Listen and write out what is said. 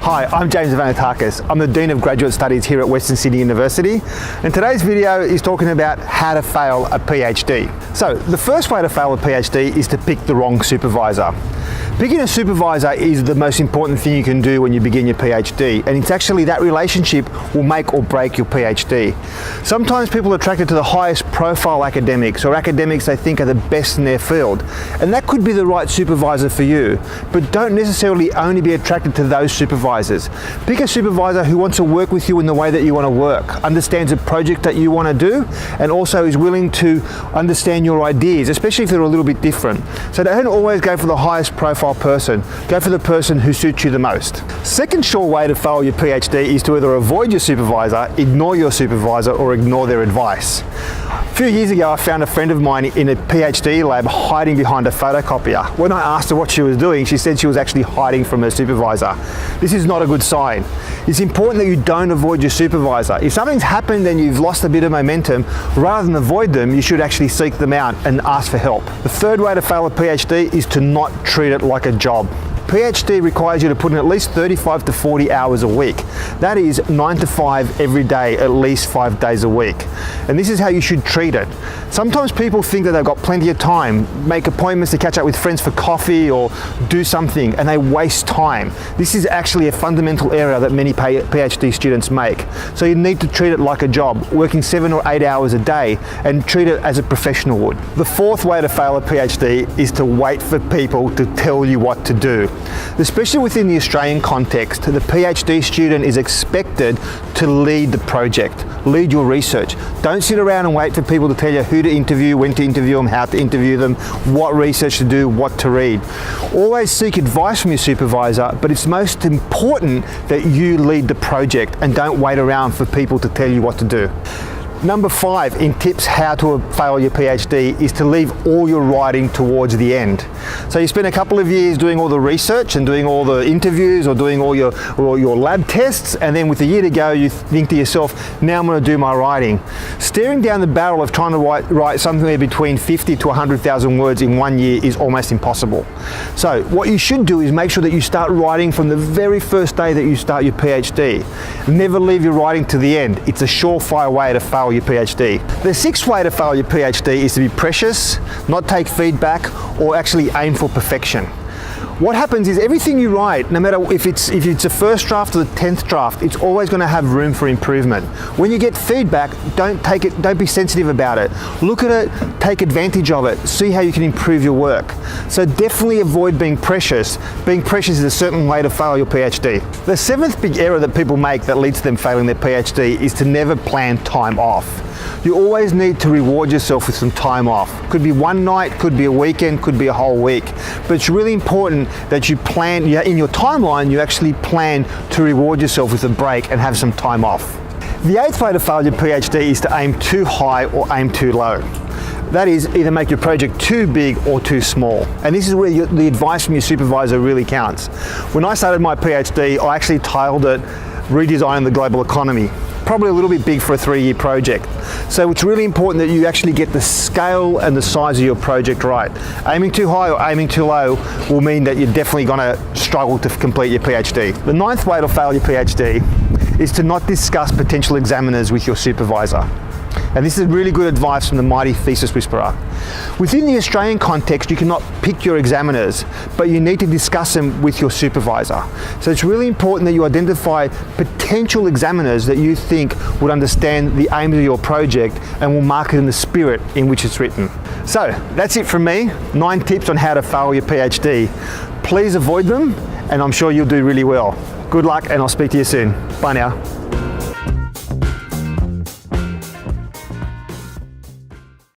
Hi, I'm James Arfantekis. I'm the Dean of Graduate Studies here at Western Sydney University, and today's video is talking about how to fail a PhD. So, the first way to fail a PhD is to pick the wrong supervisor. Picking a supervisor is the most important thing you can do when you begin your PhD, and it's actually that relationship will make or break your PhD. Sometimes people are attracted to the highest profile academics or academics they think are the best in their field, and that could be the right supervisor for you, but don't necessarily only be attracted to those supervisors. Pick a supervisor who wants to work with you in the way that you want to work, understands the project that you want to do, and also is willing to understand your ideas, especially if they're a little bit different. So don't always go for the highest profile person, go for the person who suits you the most. Second sure way to fail your PhD is to either avoid your supervisor, ignore your supervisor, or ignore their advice. A few years ago I found a friend of mine in a PhD lab hiding behind a photocopier. When I asked her what she was doing, she said she was actually hiding from her supervisor. This is not a good sign. It's important that you don't avoid your supervisor. If something's happened and you've lost a bit of momentum, rather than avoid them, you should actually seek them out and ask for help. The third way to fail a PhD is to not treat it like a job. PhD requires you to put in at least 35 to 40 hours a week. That is 9 to 5 every day, at least 5 days a week. And this is how you should treat it. Sometimes people think that they've got plenty of time, make appointments to catch up with friends for coffee or do something, and they waste time. This is actually a fundamental error that many PhD students make. So you need to treat it like a job, working 7 or 8 hours a day, and treat it as a professional would. The fourth way to fail a PhD is to wait for people to tell you what to do. Especially within the Australian context, the PhD student is expected to lead the project, lead your research. Don't sit around and wait for people to tell you who to interview, when to interview them, how to interview them, what research to do, what to read. Always seek advice from your supervisor, but it's most important that you lead the project and don't wait around for people to tell you what to do. Number 5 in tips how to fail your PhD is to leave all your writing towards the end. So you spend a couple of years doing all the research and doing all the interviews or doing all your lab tests, and then with a year to go you think to yourself, now I'm going to do my writing. Staring down the barrel of trying to write somewhere between 50 to 100,000 words in 1 year is almost impossible. So what you should do is make sure that you start writing from the very first day that you start your PhD. Never leave your writing to the end. It's a surefire way to fail your PhD. The sixth way to fail your PhD is to be precious, not take feedback, or actually aim for perfection. What happens is everything you write, no matter if it's a first draft or the 10th draft, it's always going to have room for improvement. When you get feedback, don't be sensitive about it. Look at it, take advantage of it, see how you can improve your work. So definitely avoid being precious. Being precious is a certain way to fail your PhD. The seventh big error that people make that leads to them failing their PhD is to never plan time off. You always need to reward yourself with some time off. Could be one night, could be a weekend, could be a whole week. But it's really important that you plan, in your timeline, you actually plan to reward yourself with a break and have some time off. The eighth way to fail your PhD is to aim too high or aim too low. That is, either make your project too big or too small. And this is where the advice from your supervisor really counts. When I started my PhD, I actually titled it Redesigning the Global Economy. Probably a little bit big for a 3-year project. So it's really important that you actually get the scale and the size of your project right. Aiming too high or aiming too low will mean that you're definitely going to struggle to complete your PhD. The ninth way to fail your PhD is to not discuss potential examiners with your supervisor. And this is really good advice from the mighty thesis whisperer. Within the Australian context, you cannot pick your examiners, but you need to discuss them with your supervisor. So it's really important that you identify potential examiners that you think would understand the aims of your project and will mark it in the spirit in which it's written. So that's it from me, 9 tips on how to fail your PhD. Please avoid them, and I'm sure you'll do really well. Good luck, and I'll speak to you soon. Bye now.